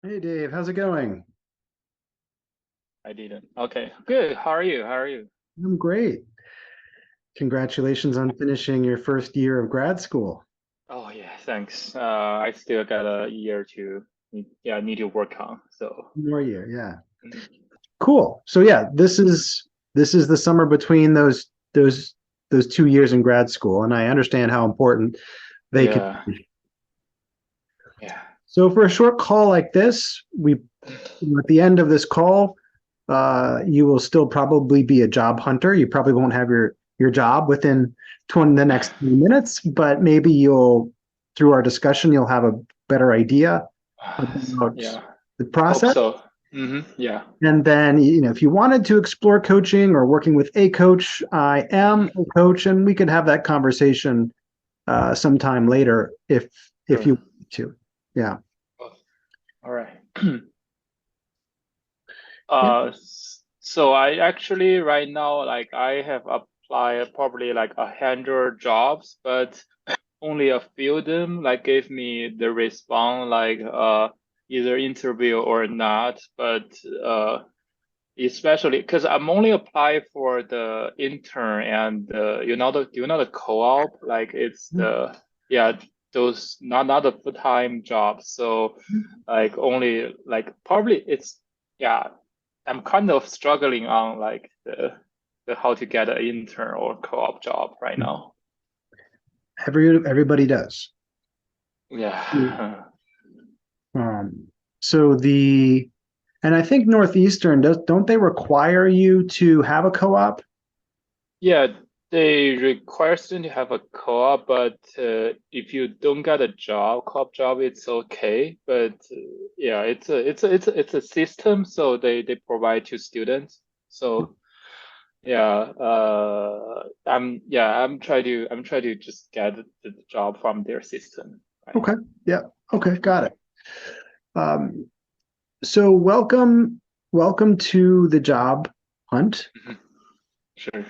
Hey Dave, how's it going? I didn't. Okay, good. How are you? How are you? I'm great. Congratulations on finishing your first year of grad school. Oh yeah, thanks. I still got a year to, yeah, need to work on. So, More year, yeah. mm, Cool. So yeah, this is the summer between those 2 years in grad school, and I understand how important they can yeah, be. yeah, So for a short call like this, at the end of this call, you will still probably be a job hunter. You probably won't have your job within 20 the next 20 minutes, but maybe you'll through our discussion you'll have a better idea about yeah. the Hope process. so. Yeah. And then, if you wanted to explore coaching or working with a coach, I am a coach, and we could have that conversation sometime later if you Sure. want to. Yeah. Oh, all right. Yeah. So I actually right now like I have applied probably like 100 jobs, but only a few of them like gave me the response like either interview or not. But especially because I'm only applying for the intern and the co-op like it's the yeah those not the full-time jobs. So like only like probably it's yeah I'm kind of struggling on like the how to get an intern or co-op job right now. Everybody does. Yeah. Um, so the and I think Northeastern don't they require you to have a co-op? Yeah, they require student to have a co-op, but if you don't get a job, co-op job, it's okay. But yeah, it's a system, so they provide to students. So yeah, I'm trying to just get the job from their system, right? Okay. Yeah. Okay. Got it. Um, so welcome to the job hunt. Mhm. Sure.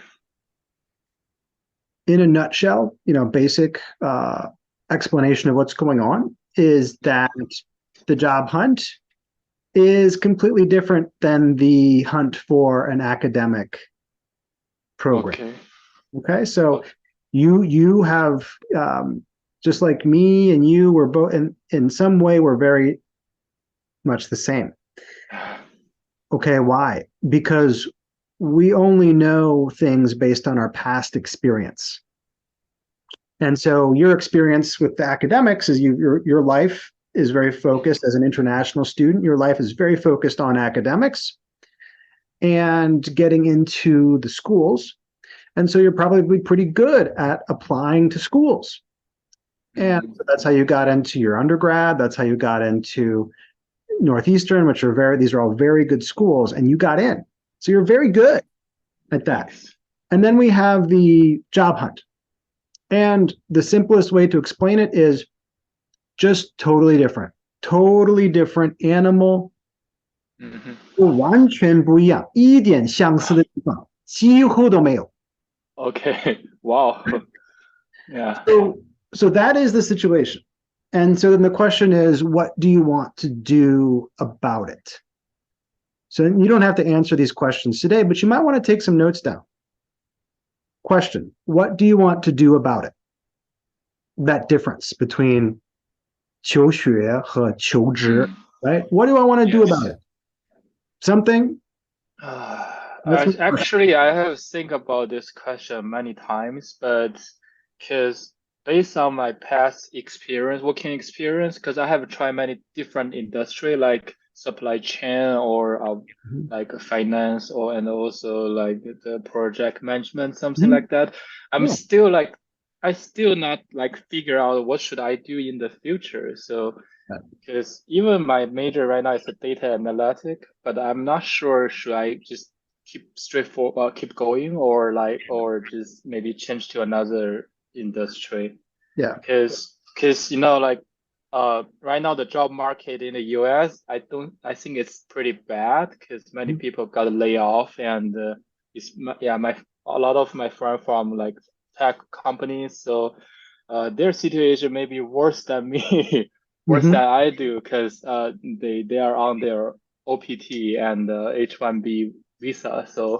In a nutshell, basic explanation of what's going on is that the job hunt is completely different than the hunt for an academic program. Okay. Okay, so Oh, you have just like me and you were both in some way we're very much the same. Okay, why? Because we only know things based on our past experience. And so your experience with the academics is your life is very focused as an international student. Your life is very focused on academics and getting into the schools. And so you're probably pretty good at applying to schools. And mhm. so that's how you got into your undergrad. That's how you got into Northeastern, which are these are all very good schools, and you got in. So you're very good at that. Thanks. And then we have the job hunt. And the simplest way to explain it is just totally different animal，Hmm. 完全不一样，一点相似的地方几乎都没有。Okay. Wow. Yeah. So, so that is the situation. And so then the question is, what do you want to do about it? So you don't have to answer these questions today, but you might want to take some notes down. Question: what do you want to do about it? That difference between 求学和求职, Mm. right? What do I want to do about Yes. it? Something? That's my question. Actually, I have think about this question many times, but because based on my past experience, working experience, because I have tried many different industry like supply chain or like finance or and also like the project management, something Mhm. like that. I'm Yeah. still like I still not like figure out what should I do in the future. So because even my major right now is a data analytic, but I'm not sure should I just keep straightforward, keep going or just maybe change to another industry. Yeah. Because like right now the job market in the US, I think it's pretty bad because many Mhm. people got laid off and yeah, my a lot of my friends from like tech companies, so their situation may be worse than me. worse Hmm. than I do because they are on their OPT and H-1B visa. So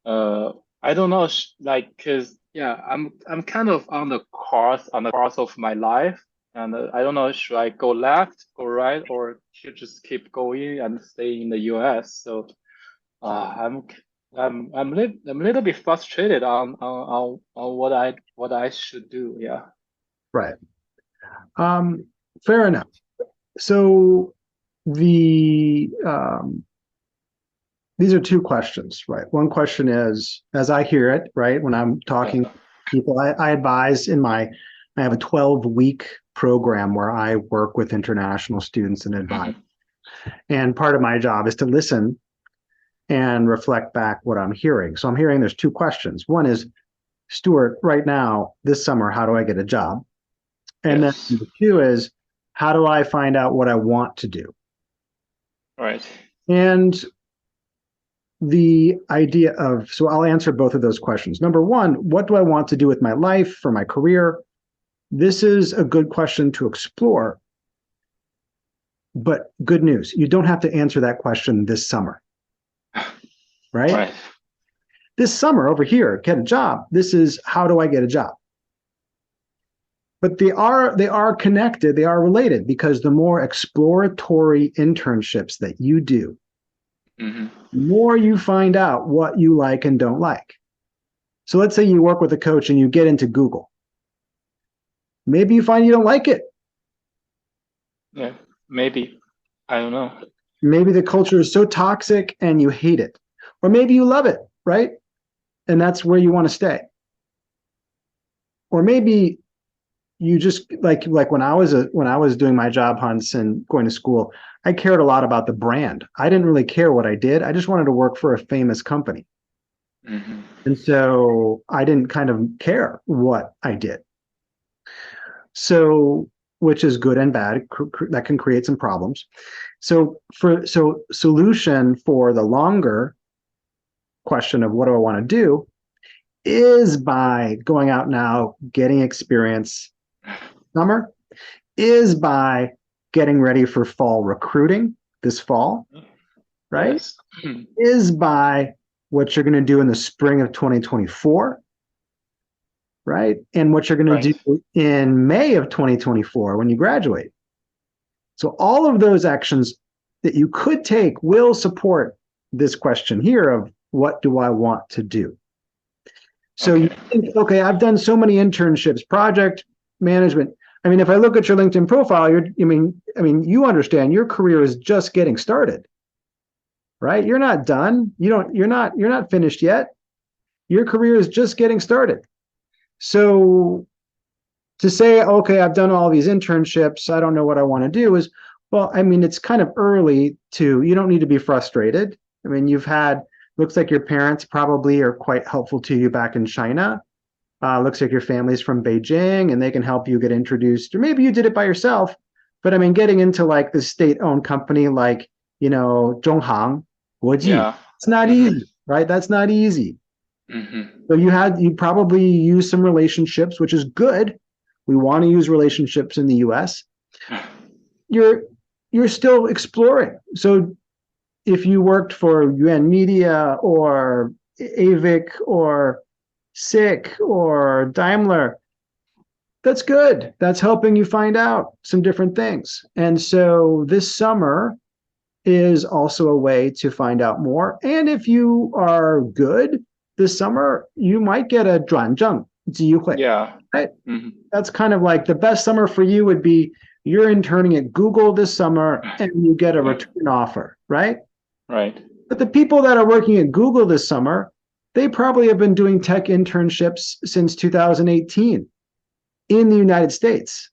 I don't know, like, cause yeah, I'm kind of on the course of my life, and I don't know, should I go left, go right, or should just keep going and stay in the US? So uh, I'm I'm a little bit frustrated on what I should do. Yeah. Right. Um, Fair enough. So the these are two questions, right? One question is, as I hear it, right, when I'm talking to Yeah. people, I advise I have a 12-week program where I work with international students and advise. Hmm. And part of my job is to listen and reflect back what I'm hearing. So I'm hearing there's two questions. One is, Stuart, right now, this summer, how do I get a job? And then Yes. the two is, how do I find out what I want to do? Right. And the idea of, so I'll answer both of those questions. Number one, what do I want to do with my life for my career? This is a good question to explore, but good news, you don't have to answer that question this summer, right? Right. This summer over here, get a job. This is, how do I get a job? But they are connected, they are related, because the more exploratory internships that you do, Hmm. the more you find out what you like and don't like. So let's say you work with a coach and you get into Google. Maybe you find you don't like it. Yeah. Maybe. I don't know. Maybe the culture is so toxic and you hate it. Or maybe you love it, right? And that's where you want to stay. Or maybe you just like when I was doing my job hunts and going to school, I cared a lot about the brand. I didn't really care what I did. I just wanted to work for a famous company. Hmm. And so I didn't kind of care what I did. So, which is good and bad. That can create some problems. So solution for the longer question of what do I want to do is by going out now, getting experience summer, is by getting ready for fall recruiting this fall, right? Yes. Is by what you're going to do in the spring of 2024, right? And what you're going to Right. do in May of 2024 when you graduate. So all of those actions that you could take will support this question here of what do I want to do? So you Okay. think, okay, I've done so many internships, project management. I mean, if I look at your LinkedIn profile, you understand your career is just getting started, right? You're not done. You're not finished yet. Your career is just getting started. So to say, okay, I've done all these internships, I don't know what I want to do is, well, I mean, it's kind of early to, you don't need to be frustrated. I mean, looks like your parents probably are quite helpful to you back in China. Looks like your family's from Beijing and they can help you get introduced, or maybe you did it by yourself. But I mean, getting into like the state-owned company like, Zhonghang, Guoji, Yeah. it's not Hmm. easy, right? That's not easy. Hmm. So you probably use some relationships, which is good. We want to use relationships in the US. You're you're still exploring. So if you worked for UN Media or AVIC or SICK or Daimler, that's good. That's helping you find out some different things. And so this summer is also a way to find out more. And if you are good this summer, you might get a 转正机会, Yeah. right? Hmm. That's kind of like the best summer for you would be you're interning at Google this summer and you get a return offer, right? Right. But the people that are working at Google this summer, they probably have been doing tech internships since 2018 in the United States,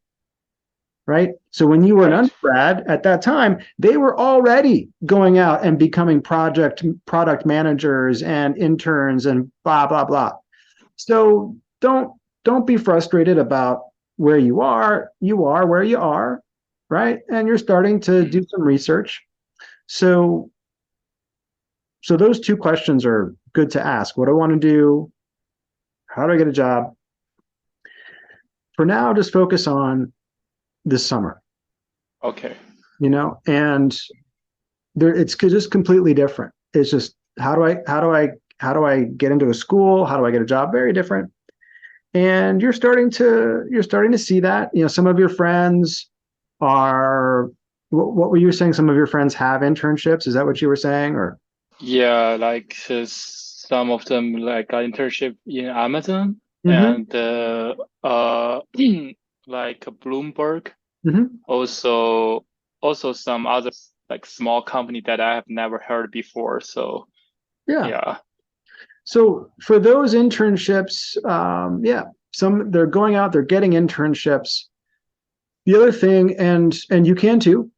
right? So when you were an Right. undergrad at that time, they were already going out and becoming product managers and interns and blah blah blah. So don't be frustrated about where you are. You are where you are, right? And you're starting to do Mhm. some research. So those two questions are good to ask. What do I want to do? How do I get a job? For now, just focus on this summer. Okay. and there it's just completely different. It's just how do I get into a school? How do I get a job? Very different. And you're starting to see that. Some of your friends are what were you saying? Some of your friends have internships. Is that what you were saying? Or Yeah, like some of them like got internship in Amazon hmm and like Bloomberg. hmm Also some other like small company that I have never heard before. So yeah. yeah. So for those internships, yeah, some they're going out, they're getting internships. The other thing, and you can too,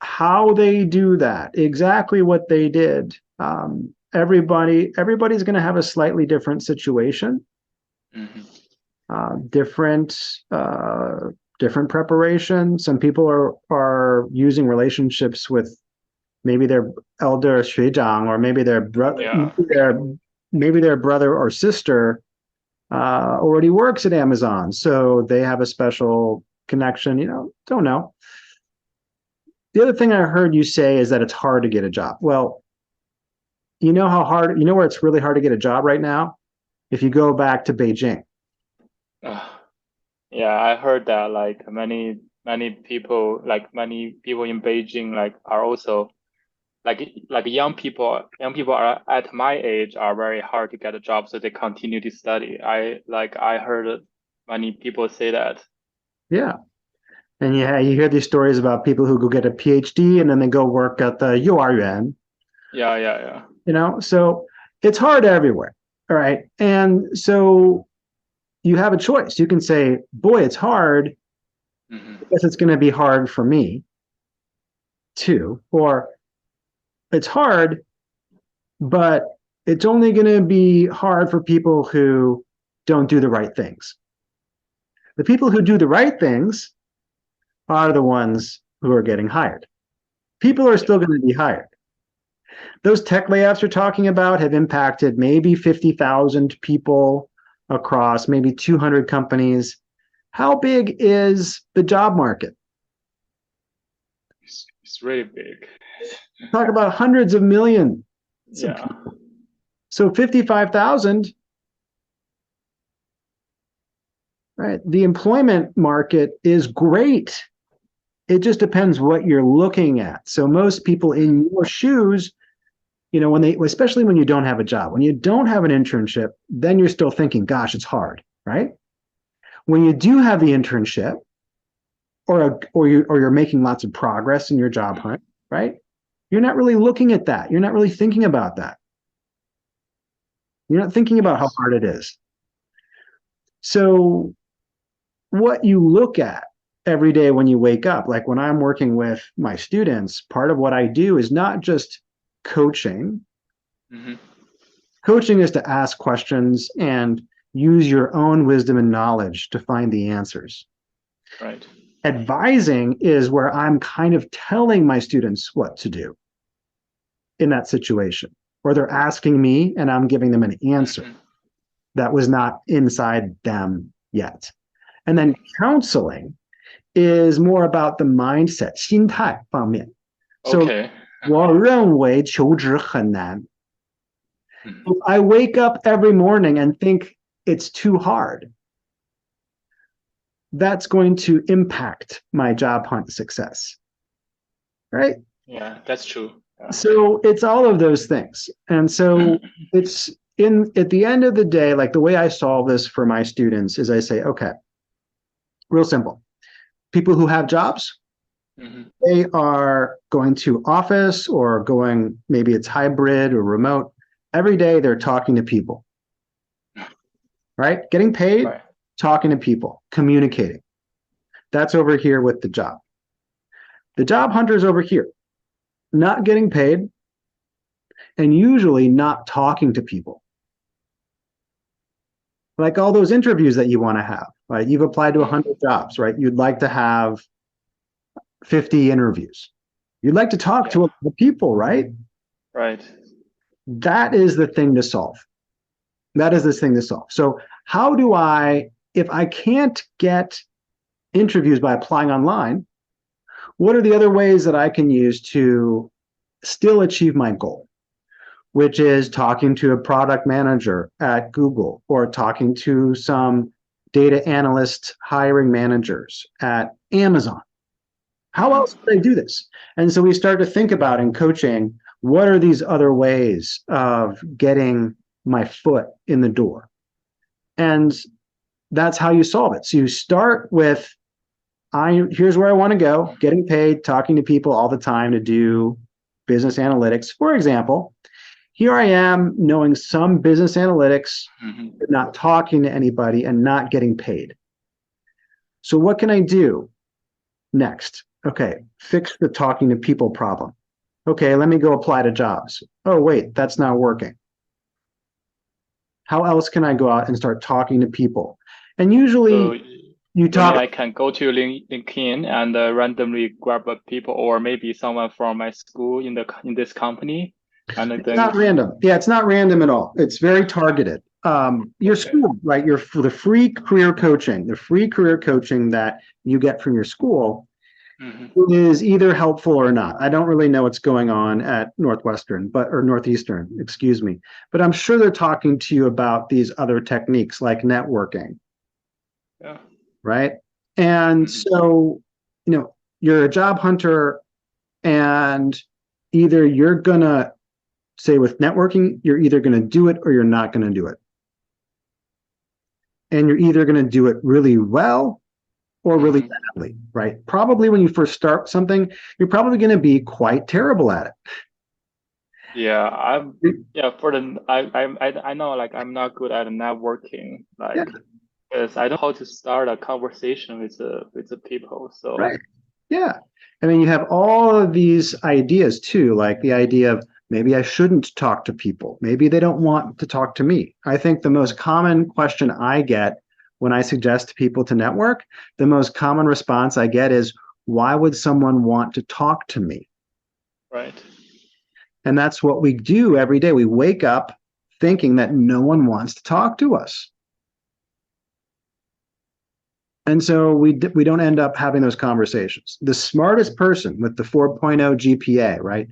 how they do that, exactly what they did. Everybody's going to have a slightly different situation, Hmm. different different preparation. Some people are using relationships with maybe their elder 学长, or maybe their brother, Yeah. maybe their brother or sister already works at Amazon, so they have a special connection. Don't know. The other thing I heard you say is that it's hard to get a job. Well, where it's really hard to get a job right now? If you go back to Beijing. Uh, yeah, I heard that like many people in Beijing like are also like young people are at my age are very hard to get a job, so they continue to study. I heard many people say that. Yeah. And yeah, you hear these stories about people who go get a PhD and then they go work at the 幼儿园, Yeah, yeah, yeah. so it's hard everywhere. All right. And so you have a choice. You can say, boy, it's hard. Hmm. I guess it's going to be hard for me too. Or it's hard, but it's only going to be hard for people who don't do the right things. The people who do the right things are the ones who are getting hired. People are still Yeah. going to be hired. Those tech layoffs you're talking about have impacted maybe 50,000 people across maybe 200 companies. How big is the job market? It's really big. Talk about hundreds of millions of Yeah. people. So 55,000, right? The employment market is great. It just depends what you're looking at. So most people in your shoes, especially when you don't have a job, when you don't have an internship, then you're still thinking, gosh, it's hard, right? When you do have the internship, or you're making lots of progress in your job hunt, right? You're not really looking at that. You're not really thinking about that. You're not thinking about how Yes. hard it is. So what you look at every day when you wake up, like when I'm working with my students, part of what I do is not just coaching. Hmm. Coaching is to ask questions and use your own wisdom and knowledge to find the answers. Right. Advising is where I'm kind of telling my students what to do in that situation, or they're asking me and I'm giving them an answer Hmm. that was not inside them yet. And then counseling is more about the mindset, 心态方面. So Okay. 我认为求职很难. Mhm. If I wake up every morning and think it's too hard, that's going to impact my job hunt success, right? Yeah, that's true. Yeah. So it's all of those things. And so it's in at the end of the day, like the way I solve this for my students is I say, okay, real simple. People who have jobs, Hmm. they are going to office or going, maybe it's hybrid or remote. Every day they're talking to people, right? Getting paid, Right. talking to people, communicating. That's over here with the job. The job hunter's over here, not getting paid and usually not talking to people. Like all those interviews that you want to have, right? You've applied to Mm. 100 jobs, right? You'd like to have 50 interviews. You'd like to talk to a Yeah. lot of people, right? Right. That is the thing to solve. That is this thing to solve. So, how do I, if I can't get interviews by applying online, what are the other ways that I can use to still achieve my goal, which is talking to a product manager at Google or talking to some data analyst hiring managers at Amazon. How else do they do this? And so we start to think about in coaching, what are these other ways of getting my foot in the door? And that's how you solve it. So you start with, here's where I want to go, getting paid, talking to people all the time to do business analytics. For example, here I am knowing some business analytics, but not talking to anybody and not getting paid. So what can I do next? Okay, fix the talking to people problem. Okay, let me go apply to jobs. Oh, wait, that's not working. How else can I go out and start talking to people? And usually you talk. I can go to LinkedIn and randomly grab people, or maybe someone from my school in this company. And it's not random. Yeah, it's not random at all. It's very targeted. Your school, right? The free career coaching, that you get from your school is either helpful or not. I don't really know what's going on at Northwestern, or Northeastern, excuse me. But I'm sure they're talking to you about these other techniques like networking. Yeah. Right. And so, you're a job hunter, and either you're gonna say with networking, you're either going to do it or you're not going to do it. And you're either going to do it really well or really badly, right? Probably when you first start something, you're probably going to be quite terrible at it. Yeah, I know, like, I'm not good at networking, like, because I don't know how to start a conversation with the people. So right. Yeah. I mean, you have all of these ideas too, like the idea of maybe I shouldn't talk to people. Maybe they don't want to talk to me. I think the most common question I get when I suggest people to network, the most common response I get is, why would someone want to talk to me? Right. And that's what we do every day. We wake up thinking that no one wants to talk to us. And so we don't end up having those conversations. The smartest person with the 4.0 GPA, right?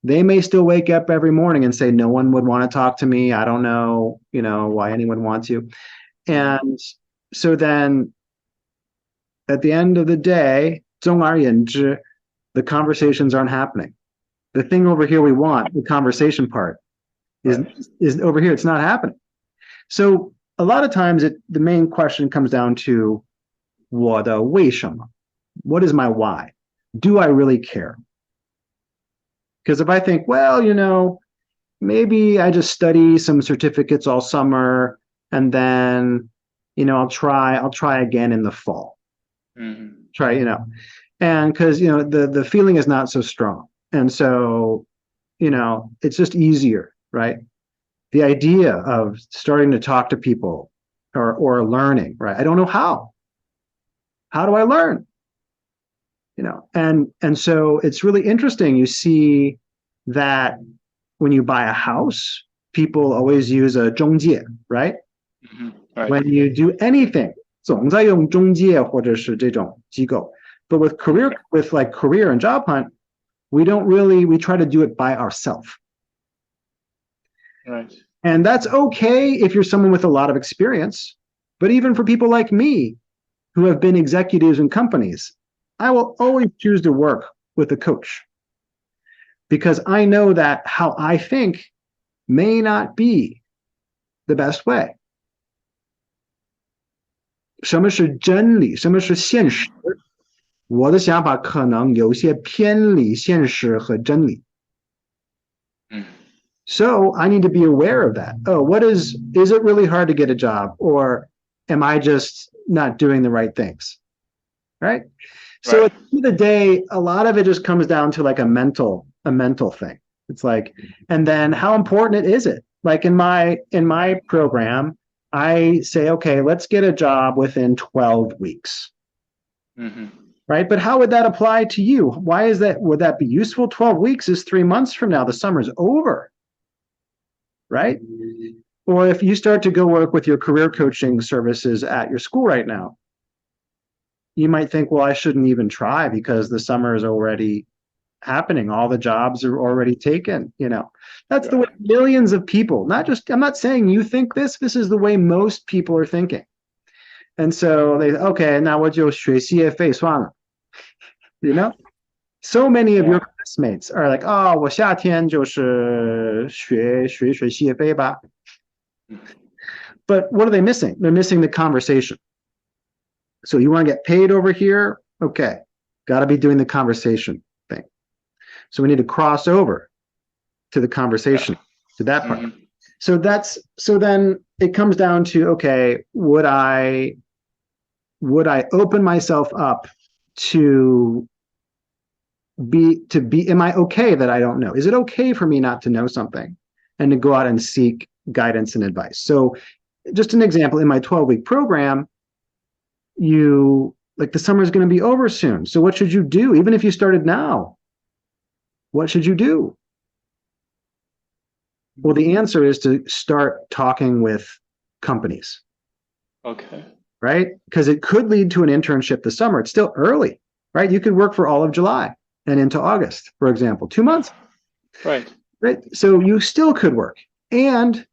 They may still wake up every morning and say, no one would want to talk to me. I don't know, why anyone wants to. And so then at the end of the day, 总而言之, the conversations aren't happening. The thing over here we want, the conversation part, is over here. It's not happening. So a lot of times the main question comes down to, 我的为什么? What is my why? Do I really care? Because if I think, well, maybe I just study some certificates all summer, and then, I'll try again in the fall. Try, and because, the feeling is not so strong. And so, it's just easier, right? The idea of starting to talk to people or learning, right? I don't know how. How do I learn? And so it's really interesting. You see that when you buy a house, people always use a 中介, right? Right. When you do anything, 总在用中介或者是这种机构. But with career and job hunt, we try to do it by ourselves. Right. And that's okay if you're someone with a lot of experience. But even for people like me, who have been executives in companies, I will always choose to work with a coach, because I know that how I think may not be the best way. 什么是真理？什么是现实？我的想法可能有些偏离现实和真理。So I need to be aware of that. Oh, is it really hard to get a job, or am I just not doing the right things? Right? So at the end of the day, a lot of it just comes down to like a mental thing. It's like, and then how important is it? Like in my program, I say, okay, let's get a job within 12 weeks. Right? But how would that apply to you? Why is that? Would that be useful? 12 weeks is 3 months from now. The summer's over. Right? Or if you start to go work with your career coaching services at your school right now, you might think, well, I shouldn't even try because the summer is already happening. All the jobs are already taken. That's the way Yeah. millions of people, not just, I'm not saying you think this is the way most people are thinking. And so they, okay, now what you 学 CFA 算了, you know? So many of your Yeah. classmates are like, oh, 我夏天就是学 CFA 吧. But what are they missing? They're missing the conversation. So you want to get paid over here? Okay. Got to be doing the conversation thing. So we need to cross over to the Yeah. conversation, to that part. Mm-hmm. So then it comes down to, okay, would I open myself up to am I okay that I don't know? Is it okay for me not to know something and to go out and seek guidance and advice? So just an example, in my 12-week program, the summer is going to be over soon. So what should you do? Even if you started now, what should you do? Well, the answer is to start talking with companies. Okay. Right? Because it could lead to an internship this summer. It's still early, right? You could work for all of July and into August, for example, 2 months. Right. Right? So you still could work. And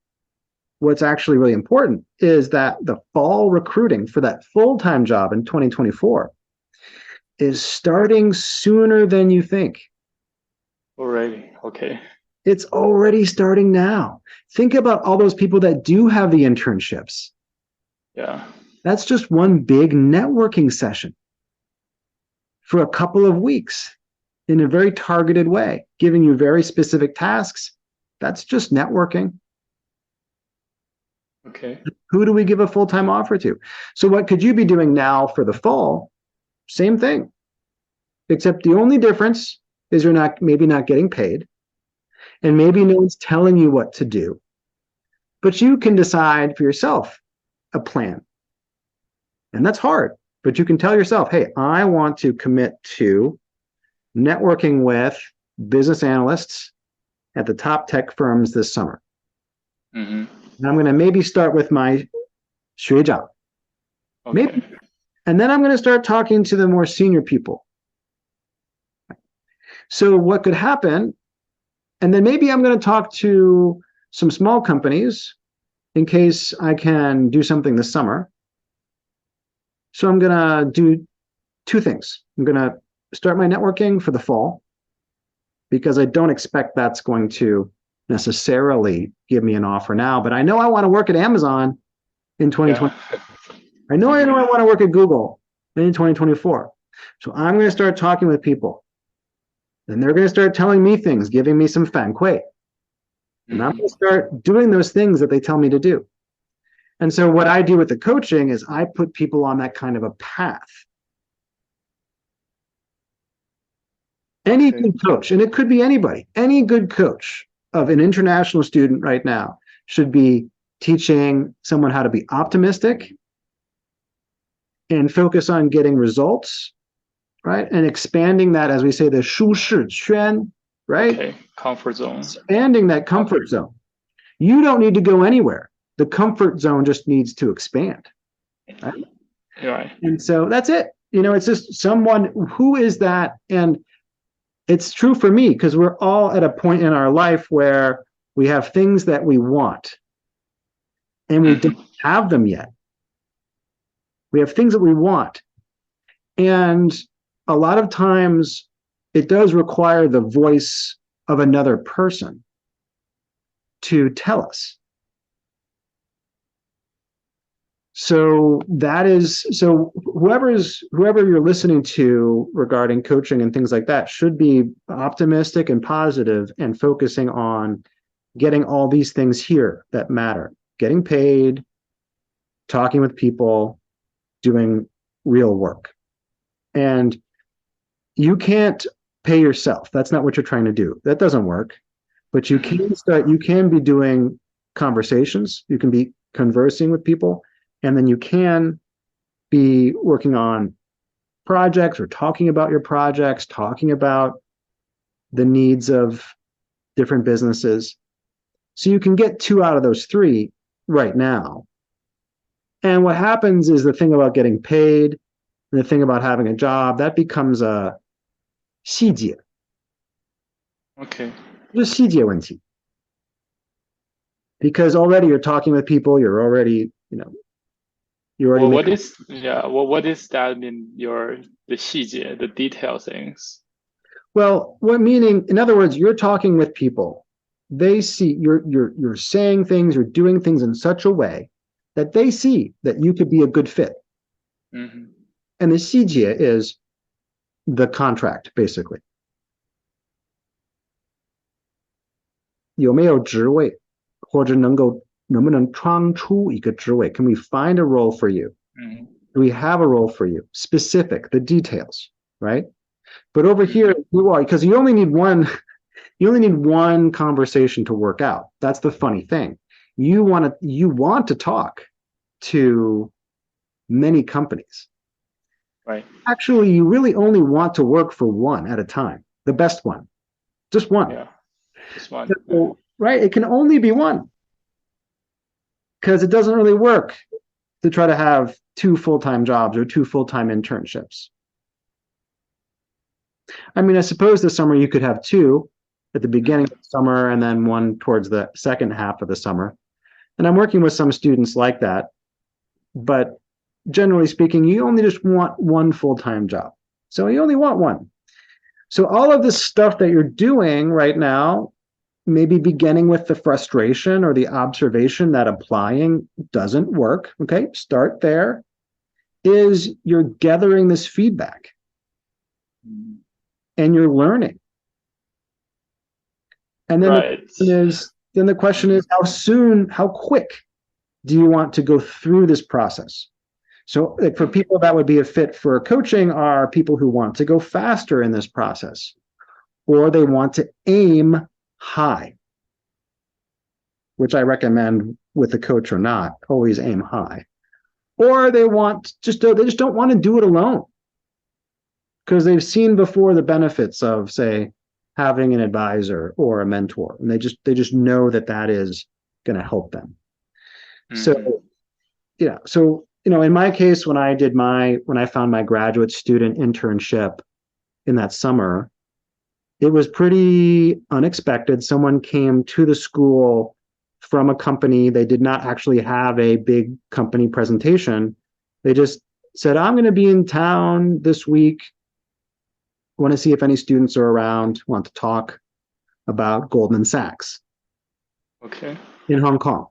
what's actually really important is that the fall recruiting for that full-time job in 2024 is starting sooner than you think. Already. Okay. It's already starting now. Think about all those people that do have the internships. Yeah. That's just one big networking session for a couple of weeks in a very targeted way, giving you very specific tasks. That's just networking. Okay. Who do we give a full-time offer to? So what could you be doing now for the fall? Same thing, except the only difference is you're maybe not getting paid, and maybe no one's telling you what to do, but you can decide for yourself a plan. And that's hard, but you can tell yourself, hey, I want to commit to networking with business analysts at the top tech firms this summer. Mm-hmm. And I'm going to maybe start with my 学长, maybe, Okay. and then I'm going to start talking to the more senior people. So what could happen, and then maybe I'm going to talk to some small companies in case I can do something this summer. So I'm going to do two things. I'm going to start my networking for the fall because I don't expect that's going to necessarily give me an offer now, but I know I want to work at Amazon in 2020. Yeah. I know I want to work at Google in 2024. So I'm going to start talking with people. And they're going to start telling me things, giving me some fan quay. And I'm going to start doing those things that they tell me to do. And so what I do with the coaching is I put people on that kind of a path. Any Okay. good coach, and it could be anybody, any good coach of an international student right now should be teaching someone how to be optimistic and focus on getting results, right? And expanding that, as we say, the 舒适圈, right? Okay. Comfort zone. Expanding that comfort zone. You don't need to go anywhere. The comfort zone just needs to expand. Right? Right. And so that's it. It's just someone who is that. And it's true for me because we're all at a point in our life where we have things that we want and we don't have them yet. We have things that we want. And a lot of times it does require the voice of another person to tell us. So whoever you're listening to regarding coaching and things like that should be optimistic and positive and focusing on getting all these things here that matter. Getting paid, talking with people, doing real work. And you can't pay yourself. That's not what you're trying to do. That doesn't work. But you can be doing conversations. You can be conversing with people. And then you can be working on projects or talking about your projects, talking about the needs of different businesses. So you can get 2 out of those 3 right now. And what happens is the thing about getting paid And the thing about having a job, that becomes a 细节, Okay. 就是细节问题. Because already you're talking with people, you're already, you already Well, make. what is that in the 细节, the detail things? Well, what meaning? In other words, you're talking with people. They see you're saying things, you're doing things in such a way that they see that you could be a good fit. Mm-hmm. And the 细节 is the contract, basically. 有没有职位或者能不能创出一个职位? Can we find a role for you? Mm-hmm. Do we have a role for you? Specific, the details, right? But over here, you are, because you only need one conversation to work out. That's the funny thing. You want to talk to many companies. Right. Actually, you really only want to work for one at a time, the best one, just one. Yeah. Just one. So, right? It can only be one because it doesn't really work to try to have two full-time jobs or two full-time internships. I mean, I suppose this summer you could have two at the beginning of the summer and then one towards the second half of the summer. And I'm working with some students like that. But generally speaking, you only just want one full-time job. So you only want one. So all of this stuff that you're doing right now, maybe beginning with the frustration or the observation that applying doesn't work. Okay, start there. Is you're gathering this feedback and you're learning. And then Right. the question is how quick do you want to go through this process? So like for people that would be a fit for coaching are people who want to go faster in this process, or they want to aim high, which I recommend with a coach or not, always aim high. Or they just don't want to do it alone because they've seen before the benefits of, say, having an advisor or a mentor, and they just know that is going to help them. So in my case, when I found my graduate student internship in that summer, it was pretty unexpected. Someone came to the school from a company. They did not actually have a big company presentation. They just said, I'm going to be in town this week. I want to see if any students are around, want to talk about Goldman Sachs. Okay. In Hong Kong.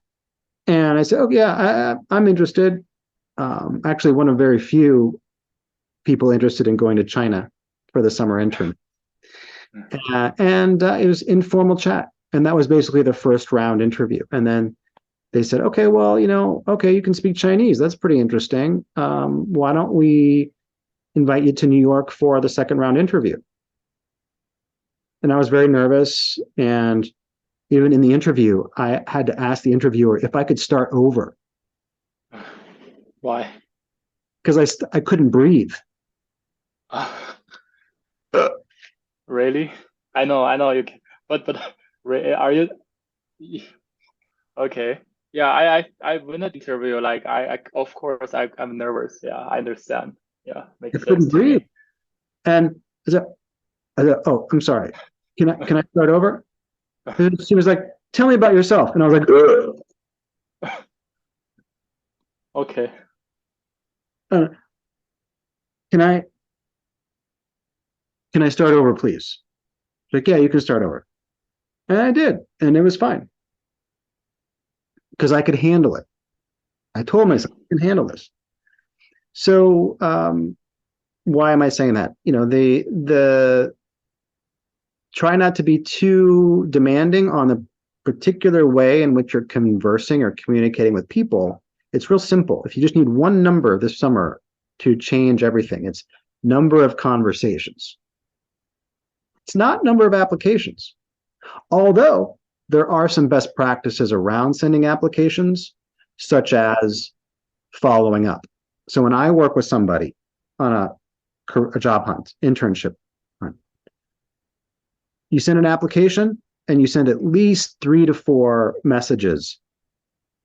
And I said, oh, yeah, I'm interested. Actually, one of very few people interested in going to China for the summer intern. And it was informal chat. And that was basically the first round interview. And then they said, okay, well, okay, you can speak Chinese. That's pretty interesting. Why don't we invite you to New York for the second round interview? And I was very nervous. And even in the interview, I had to ask the interviewer if I could start over. Why? Because I couldn't breathe. Really? I know you can, but are you okay? Yeah, I win an interview. Like I of course I'm nervous. Yeah, I understand. Yeah, I makes couldn't sense to breathe. me. And I said, oh, I'm sorry. Can I start over? And she was like, tell me about yourself. And I was like, Okay. Can I start over, please? She's like, yeah, you can start over. And I did, and it was fine because I could handle it. I told myself I can handle this. So why am I saying that? The try not to be too demanding on the particular way in which you're conversing or communicating with people. It's real simple. If you just need one number this summer to change everything, it's number of conversations. It's not number of applications. Although there are some best practices around sending applications, such as following up. So when I work with somebody on a job hunt, internship hunt, you send an application and you send at least 3 to 4 messages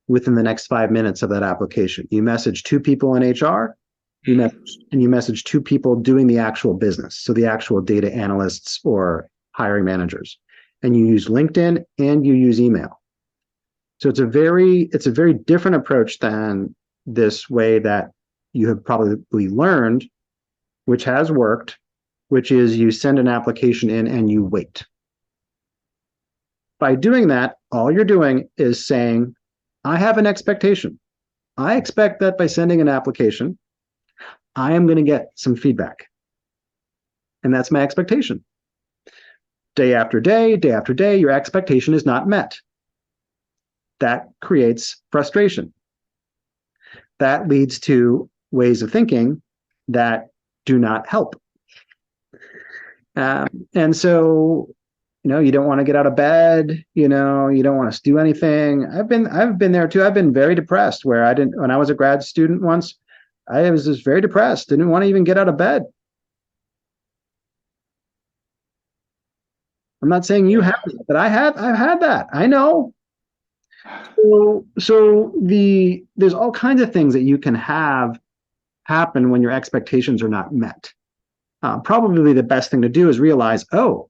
within the next 5 minutes of that application. You message 2 people in HR, you message two people doing the actual business, so the actual data analysts or hiring managers, and you use LinkedIn and you use email. So it's a very different approach than this way that you have probably learned, which has worked, which is you send an application in and you wait. By doing that, all you're doing is saying, I have an expectation. I expect that by sending an application, I am going to get some feedback. And that's my expectation. Day after day after day, your expectation is not met. That creates frustration. That leads to ways of thinking that do not help. And so, you don't want to get out of bed, you don't want to do anything. I've been there too. I've been very depressed when I was a grad student once, I was just very depressed, didn't want to even get out of bed. I'm not saying you have it, but I've had that. I know. So there's all kinds of things that you can have happen when your expectations are not met. Probably the best thing to do is realize, oh,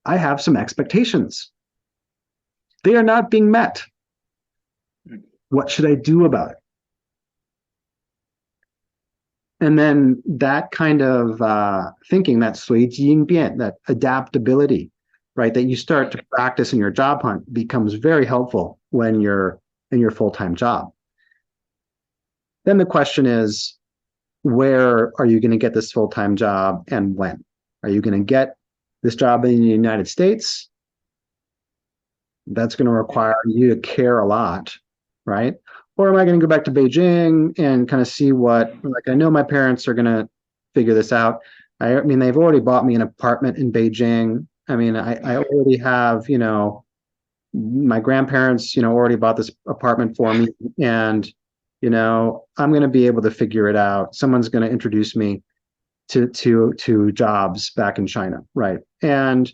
I have some expectations. They are not being met. What should I do about it? And then that kind of thinking, that 随机应变, that adaptability, right, that you start to practice in your job hunt becomes very helpful when you're in your full-time job. Then the question is, where are you going to get this full-time job and when? Are you going to get this job in the United States? That's going to require you to care a lot, right? Or am I going to go back to Beijing and kind of see I know my parents are going to figure this out. I mean, they've already bought me an apartment in Beijing. I mean, I already have, my grandparents, already bought this apartment for me, and, I'm going to be able to figure it out. Someone's going to introduce me to jobs back in China, right? And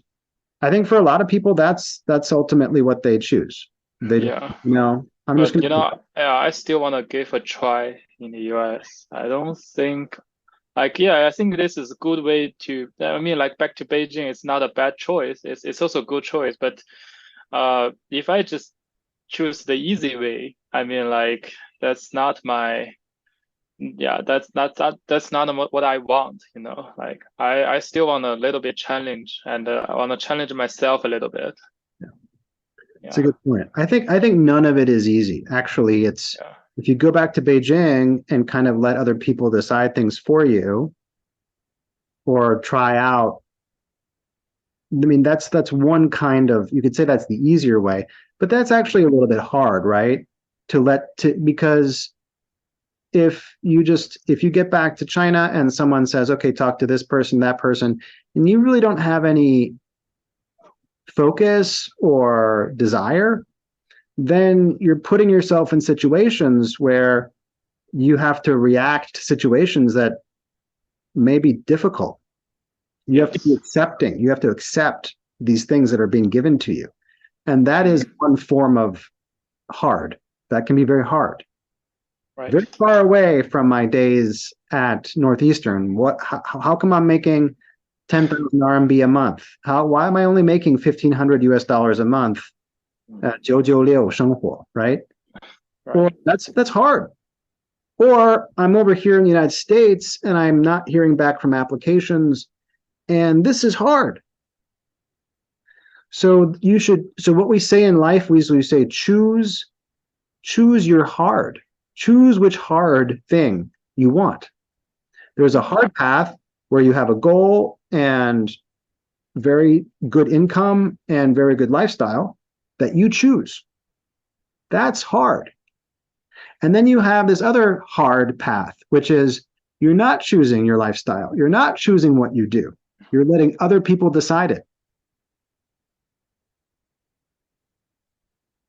I think for a lot of people, that's ultimately what they choose. I'm just gonna. I still want to give a try in the US. I don't think, I think this is a good way to. I mean, back to Beijing, it's not a bad choice. It's also a good choice. But if I just choose the easy way, I mean, that's not my. Yeah, that's not what I want. I still want a little bit challenge, and I want to challenge myself a little bit. It's a good point. I think none of it is easy. Actually, if you go back to Beijing and kind of let other people decide things for you or try out, I mean, that's one kind of, you could say that's the easier way, but that's actually a little bit hard, right? Because if you get back to China and someone says, okay, talk to this person, that person, and you really don't have any focus or desire, then you're putting yourself in situations where you have to react to situations that may be difficult. You have to be accepting. You have to accept these things that are being given to you. And that is one form of hard. That can be very hard. Right. Very far away from my days at Northeastern. How come I'm making 10,000 RMB a month? Why am I only making 1,500 US dollars a month? 996生活, right? Or that's hard. Or I'm over here in the United States and I'm not hearing back from applications, and this is hard. So what we say in life, we say choose your hard. Choose which hard thing you want. There's a hard path where you have a goal and very good income and very good lifestyle that you choose. That's hard. And then you have this other hard path, which is you're not choosing your lifestyle. You're not choosing what you do. You're letting other people decide it.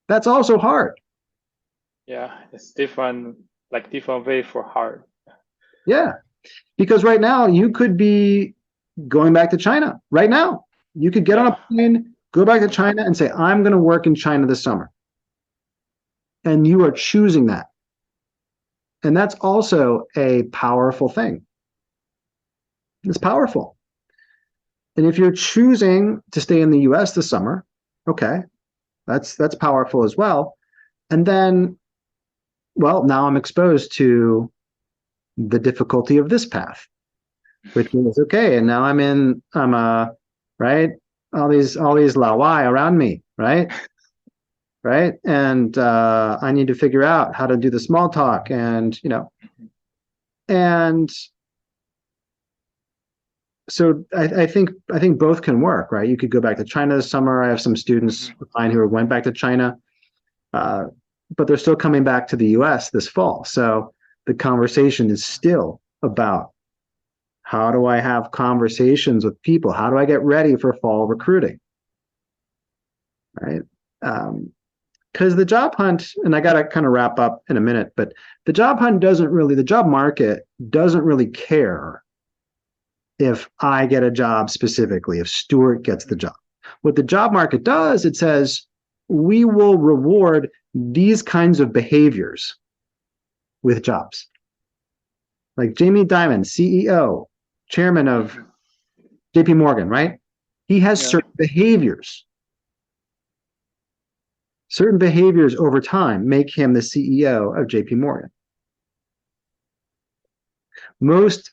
That's also hard. Yeah, it's different way for hard. Yeah, because right now you could be going back to China right now. You could get on a plane, go back to China and say, I'm going to work in China this summer. And you are choosing that. And that's also a powerful thing. It's powerful. And if you're choosing to stay in the US this summer, okay, that's powerful as well. And then, well, now I'm exposed to the difficulty of this path, which is okay. And now I'm right, all these lawai around me, right? Right. And I need to figure out how to do the small talk and so I think both can work, right? You could go back to China this summer. I have some students Mhm. of mine who went back to China, uh, but they're still coming back to the US this fall. So the conversation is still about how do I have conversations with people? How do I get ready for fall recruiting? Right. Because the job hunt, and I got to kind of wrap up in a minute, but the job market doesn't really care if I get a job specifically, if Stuart gets the job. What the job market does, it says, we will reward these kinds of behaviors with jobs. Like Jamie Dimon, CEO, chairman of Mhm. JP Morgan, right? He has Yeah. certain behaviors over time make him the CEO of JP Morgan. Most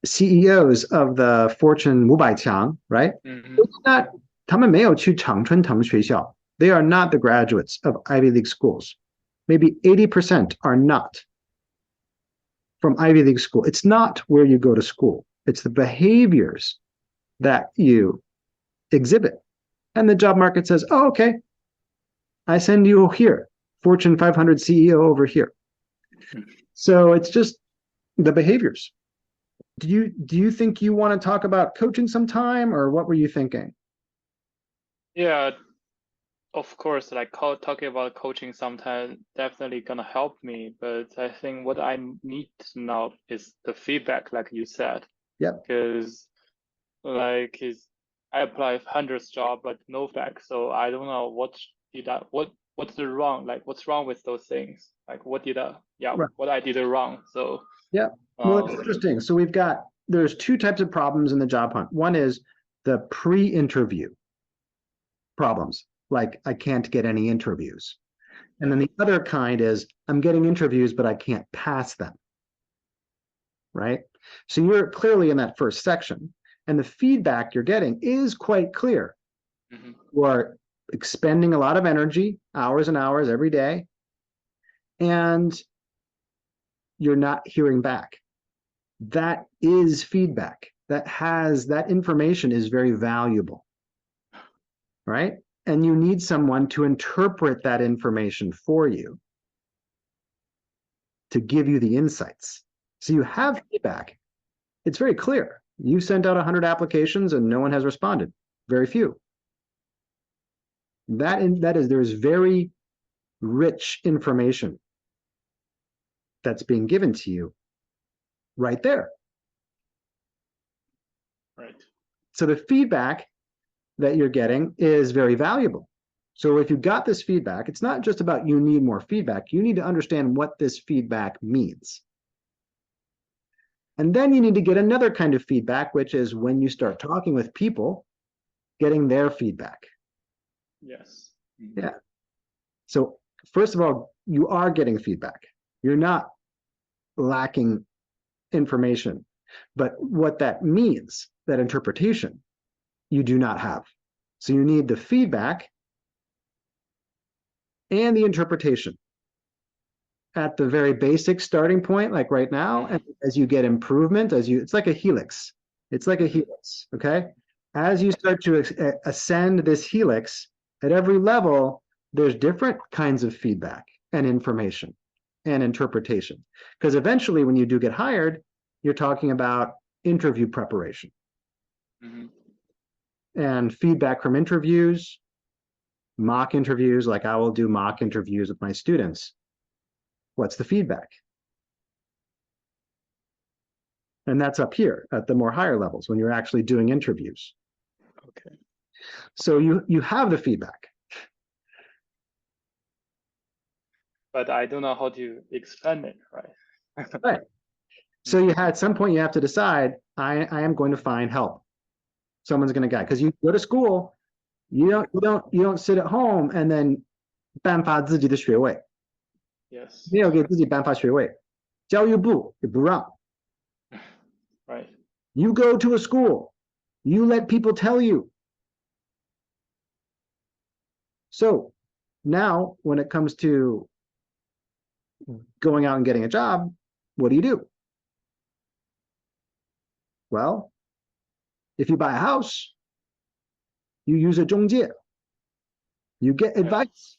CEOs of the Fortune 500强, right? They Mhm. did not, 他们没有去常春藤学校. They are not the graduates of Ivy League schools. Maybe 80% are not from Ivy League school. It's not where you go to school. It's the behaviors that you exhibit. And the job market says, oh, okay, I send you here, Fortune 500 CEO over here. So it's just the behaviors. Do you think you want to talk about coaching sometime, or what were you thinking? Yeah, of course, like talking about coaching sometimes definitely gonna help me, but I think what I need to know is the feedback, like you said, Yep. because like is I apply hundreds job but no feedback, so I don't know what's the wrong, like what's wrong with those things, like Right. what I did wrong. So Yep. Well, it's um interesting. So there's two types of problems in the job hunt. One is the pre-interview problems, like I can't get any interviews. And yeah. then the other kind is I'm getting interviews, but I can't pass them, right? So you're clearly in that first section. And the feedback you're getting is quite clear. Mhm. You are expending a lot of energy, hours and hours every day, and you're not hearing back. That is feedback. That information is very valuable, right? And you need someone to interpret that information for you to give you the insights. So you have feedback. It's very clear. You sent out 100 applications and no one has responded. Very few. There's very rich information that's being given to you right there. Right. So the feedback that you're getting is very valuable. So if you got this feedback, it's not just about you need more feedback. You need to understand what this feedback means. And then you need to get another kind of feedback, which is when you start talking with people, getting their feedback. Yes. Mhm. Yeah. So first of all, you are getting feedback. You're not lacking information. But what that means, that interpretation, you do not have. So you need the feedback and the interpretation at the very basic starting point, like right now. And Mhm. as you get improvement, it's like a helix. It's like a Mhm. helix. Okay. As you start to ascend this helix at every level, there's different kinds of feedback and information and interpretation. Because eventually, when you do get hired, you're talking about interview preparation Mhm. and feedback from interviews, mock interviews. Like I will do mock interviews with my students. What's the feedback? And that's up here at the more higher levels when you're actually doing interviews. Okay. So you have the feedback. But I don't know how to explain it, right? Right. So you had at some point you have to decide, I am going to find help. Someone's going to guide because you go to school, you don't sit at home and then 颁发自己的学位，Yes. 没有给自己颁发学位，教育部也不让。Right. You go to a school, you let people tell you. So now when it comes to going out and getting a job, what do? Well, if you buy a house, you use a 中介. You get Right. advice,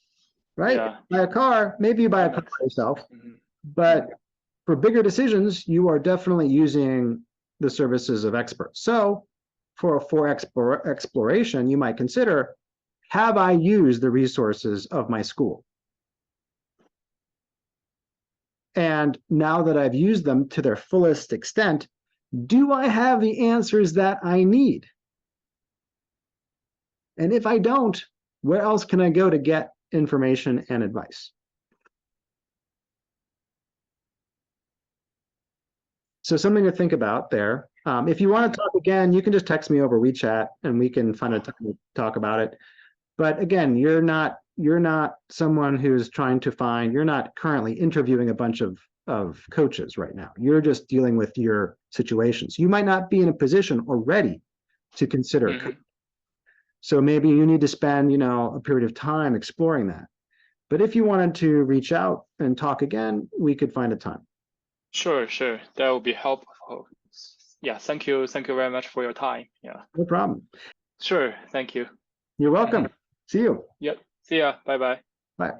right? Yeah. Buy a car, maybe you buy a That car makes. yourself, Mhm. but for bigger decisions, you are definitely using the services of experts. So for exploration, you might consider, have I used the resources of my school? And now that I've used them to their fullest extent, do I have the answers that I need? And if I don't, where else can I go to get information and advice? So something to think about there. If you want to talk again, you can just text me over WeChat and we can find a time to talk about it. But again, you're not someone who's trying to find, you're not currently interviewing a bunch of coaches right now. You're just dealing with your situations. You might not be in a position or ready to consider. Mhm. So maybe you need to spend, a period of time exploring that. But if you wanted to reach out and talk again, we could find a time. Sure, sure. That would be helpful. Yeah, thank you. Thank you very much for your time. Yeah. No problem. Sure. Thank you. You're welcome. Mhm. See you. Yep. See ya. Bye bye. Bye.